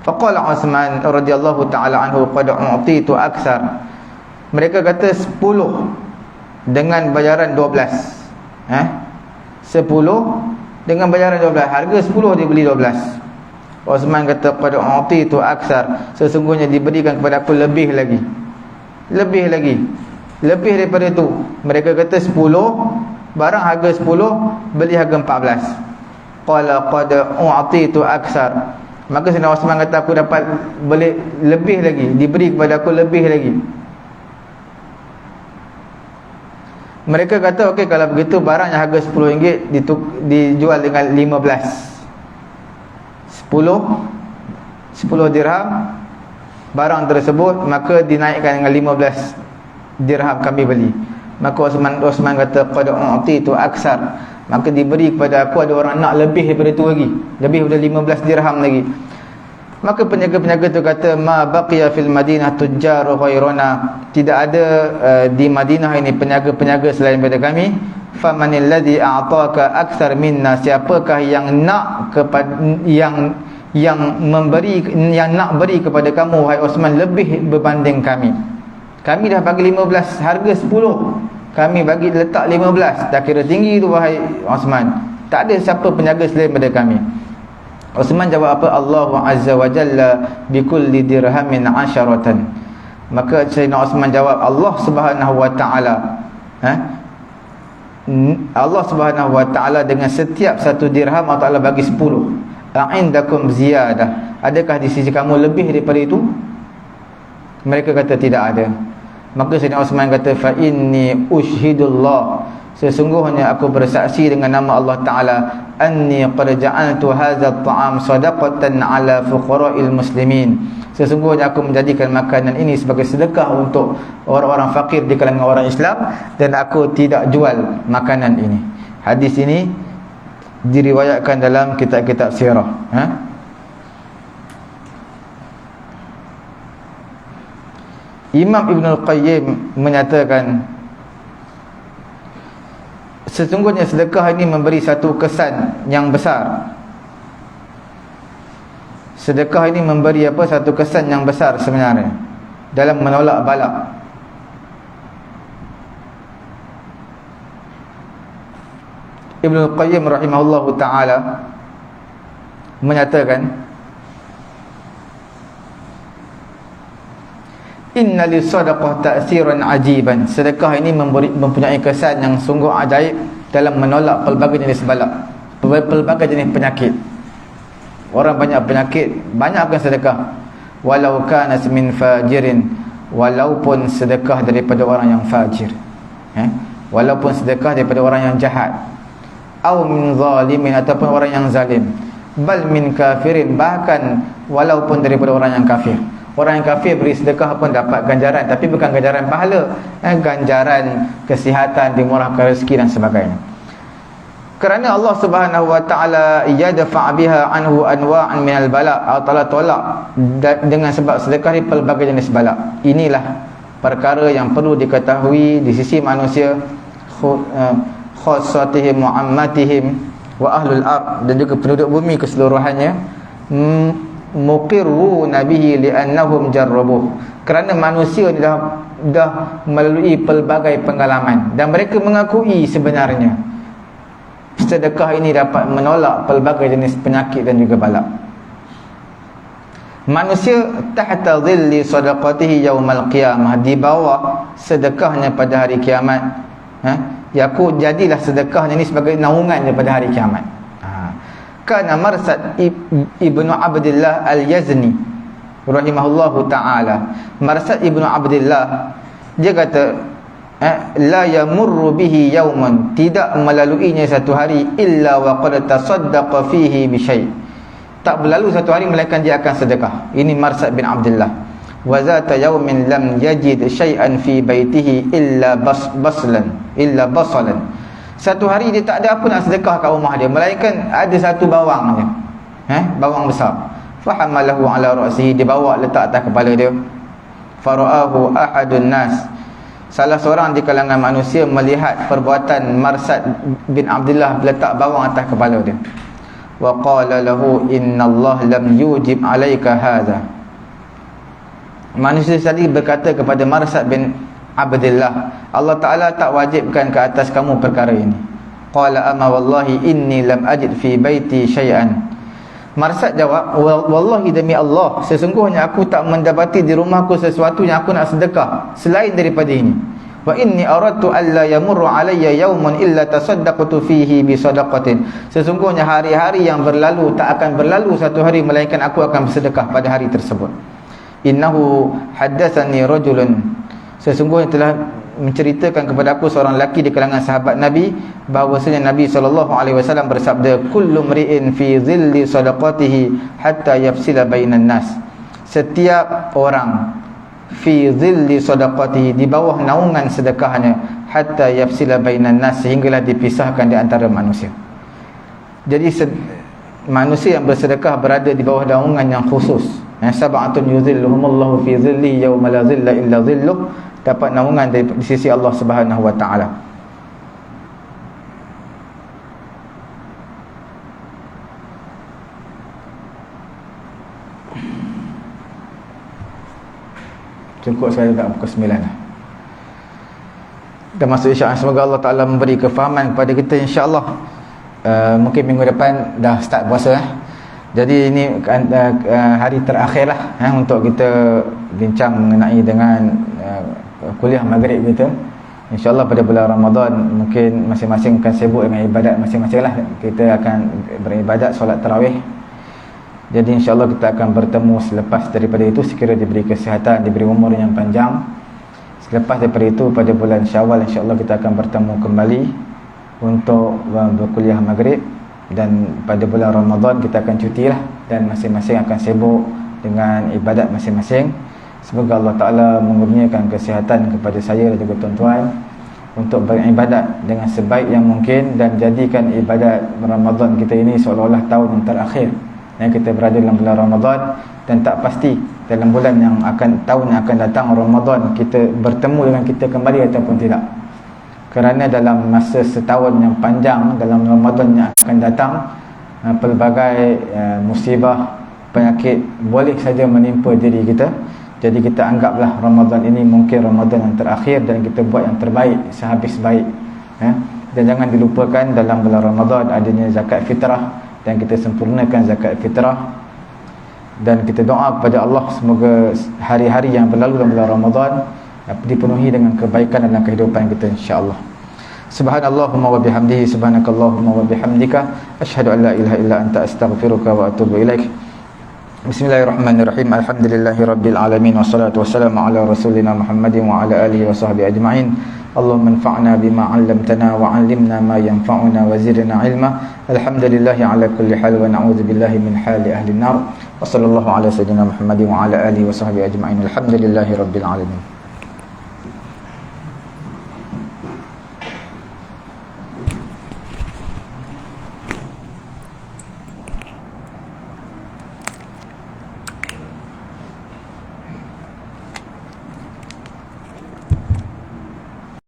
Faqala Uthman radhiyallahu ta'ala anhu, qad u'titu akthar. Mereka kata 10 dengan bayaran 12. 10 dengan bayaran 12. Harga 10 dia beli 12. Uthman kata, qad u'titu akthar. Sesungguhnya diberikan kepada aku lebih lagi. Lebih lagi. Lebih daripada itu. Mereka kata 10, barang harga 10, beli harga 14. Qala qad u'titu akthar. Maka Sayyidina Uthman kata, aku dapat beli lebih lagi, diberi kepada aku lebih lagi. Mereka kata, okey, kalau begitu barang yang harga RM10 dijual dengan 10 dirham barang tersebut, maka dinaikkan dengan 15 dirham kami beli. Maka Uthman kata, qad u'titu aksar. Maka diberi kepada aku, ada orang nak lebih daripada itu lagi, lebih daripada 15 dirham lagi. Maka peniaga-peniaga itu kata, ma baqiya fil Madinah tujjar ghairana. Tidak ada di Madinah ini peniaga-peniaga selain daripada kami. Famanil ladzi a'taka akthar minna. Siapakah yang nak kepada yang memberi, yang nak beri kepada kamu wahai Uthman lebih berbanding kami? Kami dah bagi 15, harga 10, kami bagi letak 15. Dah kira tinggi tu wahai Uthman. Tak ada siapa peniaga selain daripada kami. Uthman jawab apa? Allahu azza wa jalla bikulli dirhamin asharatan. Maka Sayyidina Uthman jawab, Allah Subhanahu wa taala, Allah Subhanahu wa taala dengan setiap satu dirham Allah Taala bagi 10. A'indakum ziyadah. Adakah di sisi kamu lebih daripada itu? Mereka kata tidak ada. Maka Sayyidina Uthman kata, fa inni ushhidullah. Sesungguhnya aku bersaksi dengan nama Allah Ta'ala, anni qad ja'altu hadha at-ta'am sadaqatan ala fuqara'il muslimin. Sesungguhnya aku menjadikan makanan ini sebagai sedekah untuk orang-orang fakir di kalangan orang Islam, dan aku tidak jual makanan ini. Hadis ini diriwayatkan dalam kitab-kitab sirah. Imam Ibn Al-Qayyim menyatakan, sesungguhnya sedekah ini memberi satu kesan yang besar. Sedekah ini memberi satu kesan yang besar sebenarnya dalam menolak bala. Ibn Al-Qayyim rahimahullahu ta'ala menyatakan, inna li sadaqah ta'siran ajiban. Sedekah ini mempunyai kesan yang sungguh ajaib dalam menolak pelbagai jenis bala, pelbagai jenis penyakit. Orang banyak penyakit, banyakkan sedekah. Walau kana min fajirin, walaupun sedekah daripada orang yang fajir, walaupun sedekah daripada orang yang jahat. Au min zalimin, ataupun orang yang zalim. Bal min kafirin, bahkan walaupun daripada orang yang kafir. Orang yang kafir beri sedekah pun dapat ganjaran, tapi bukan ganjaran pahala, ganjaran kesihatan, dimurahkan rezeki dan sebagainya. Kerana Allah Subhanahu wa taala yadfa' biha anhu anwa'an minal bala. Allah Taala tolak dengan sebab sedekah ini pelbagai jenis bala. Inilah perkara yang perlu diketahui di sisi manusia, khassatihim wa ammatihim wa ahlul ard, dan juga penduduk bumi keseluruhannya. Muqirru nabihi li'annahum jarrabuh. Kerana manusia ni dah melalui pelbagai pengalaman, dan mereka mengakui sebenarnya sedekah ini dapat menolak pelbagai jenis penyakit dan juga bala. Manusia tahta dhilli sadaqatihi yaumal qiyamah, di bawah sedekahnya pada hari kiamat. Yakut, jadilah sedekahnya ini sebagai naungannya pada hari kiamat. Kana Marsad ibnu Abdullah al-Yazni rahimahullahu ta'ala. Marsad ibnu Abdullah Dia kata la yamurru bihi yaumun, tidak melaluinya satu hari illa wa qad tasaddaqa fihi bi syai', tak berlalu satu hari melainkan dia akan sedekah. Ini Marsad bin Abdullah. Wa zata yaumin lam yajid syai'an fi baitihi illa basalan. Satu hari dia tak ada apa nak sedekah kat rumah dia melainkan ada satu bawang je, bawang besar. Fahamalahu ala ra'sihi, dia bawa letak atas kepala dia. Fara'ahu ahadun nas, salah seorang di kalangan manusia melihat perbuatan Marsad bin Abdullah letak bawang atas kepala dia. Wa qala lahu innallaha lam yujib alayka hadha. Manusia tadi berkata kepada Marsad bin Abdullah, Allah Ta'ala tak wajibkan ke atas kamu perkara ini. Qala ama wallahi inni lam ajid fi baiti syai'an. Marsad jawab, wallahi demi Allah, sesungguhnya aku tak mendapati di rumahku sesuatu yang aku nak sedekah selain daripada ini. Wa inni aradtu alla yamurru alayya yawmun illa tasaddaqtu fihi bi sadaqatin. Sesungguhnya hari-hari yang berlalu tak akan berlalu satu hari melainkan aku akan bersedekah pada hari tersebut. Innahu haddatsani rajulun, sesungguhnya telah menceritakan kepada aku seorang lelaki di kalangan sahabat Nabi bahawasanya Nabi SAW bersabda, kullu mri'in fi dhilli sadaqatihi hatta yafsila bainan nas. Setiap orang fi dhilli sadaqatihi, di bawah naungan sedekahnya, hatta yafsila bainan nas, sehinggalah dipisahkan di antara manusia. Jadi manusia yang bersedekah berada di bawah naungan yang khusus. Sab'atun yudhilluhumullahu fi dhillihi yawma la dhilla illa dhilluh, dapat naungan di sisi Allah Subhanahu wa taala. Cukup sekali tak pukul 9 lah. Dah masuk Isyak. Semoga Allah Ta'ala memberi kefahaman kepada kita, insya-Allah. Mungkin minggu depan dah start puasa. Jadi ini hari terakhir lah untuk kita bincang mengenai dengan kuliah maghrib kita. InsyaAllah pada bulan Ramadan mungkin masing-masing akan sibuk dengan ibadat masing-masing lah. Kita akan beribadat solat tarawih. Jadi insyaAllah kita akan bertemu selepas daripada itu, sekiranya diberi kesihatan, diberi umur yang panjang. Selepas daripada itu pada bulan Syawal insyaAllah kita akan bertemu kembali untuk berkuliah maghrib. Dan pada bulan Ramadan kita akan cuti lah, dan masing-masing akan sibuk dengan ibadat masing-masing. Semoga Allah Ta'ala mengurniakan kesihatan kepada saya dan juga tuan-tuan untuk beribadat dengan sebaik yang mungkin, dan jadikan ibadat Ramadan kita ini seolah-olah tahun yang terakhir yang kita berada dalam bulan Ramadan, dan tak pasti dalam bulan yang akan, tahun yang akan datang Ramadan kita bertemu dengan kita kembali ataupun tidak. Kerana dalam masa setahun yang panjang dalam Ramadan yang akan datang, pelbagai musibah, penyakit boleh saja menimpa diri kita. Jadi kita anggaplah Ramadan ini mungkin Ramadan yang terakhir, dan kita buat yang terbaik sehabis baik. Dan jangan dilupakan dalam bulan Ramadan adanya zakat fitrah, dan kita sempurnakan zakat fitrah. Dan kita doa kepada Allah semoga hari-hari yang berlalu dalam bulan Ramadan dipenuhi dengan kebaikan dalam kehidupan kita, insya-Allah. Subhanallahumma wa bihamdihi, subhanakallahumma wa bihamdika, asyhadu an la ilaha illa anta, astaghfiruka wa atubu ilaik. Bismillahirrahmanirrahim. Alhamdulillahirabbil alamin, wassalatu wassalamu ala rasulina Muhammadin wa ala alihi wa sahbihi ajma'in. Allahumma anfa'na bima 'allamtana wa 'allimna ma yanfa'una wa zidna 'ilma. Alhamdulillahi ala kulli hal wa na'udzu billahi min hali ahli an-nar. Wa sallallahu ala sayyidina Muhammadin wa ala alihi wa sahbihi ajma'in. Alhamdulillahirabbil alamin.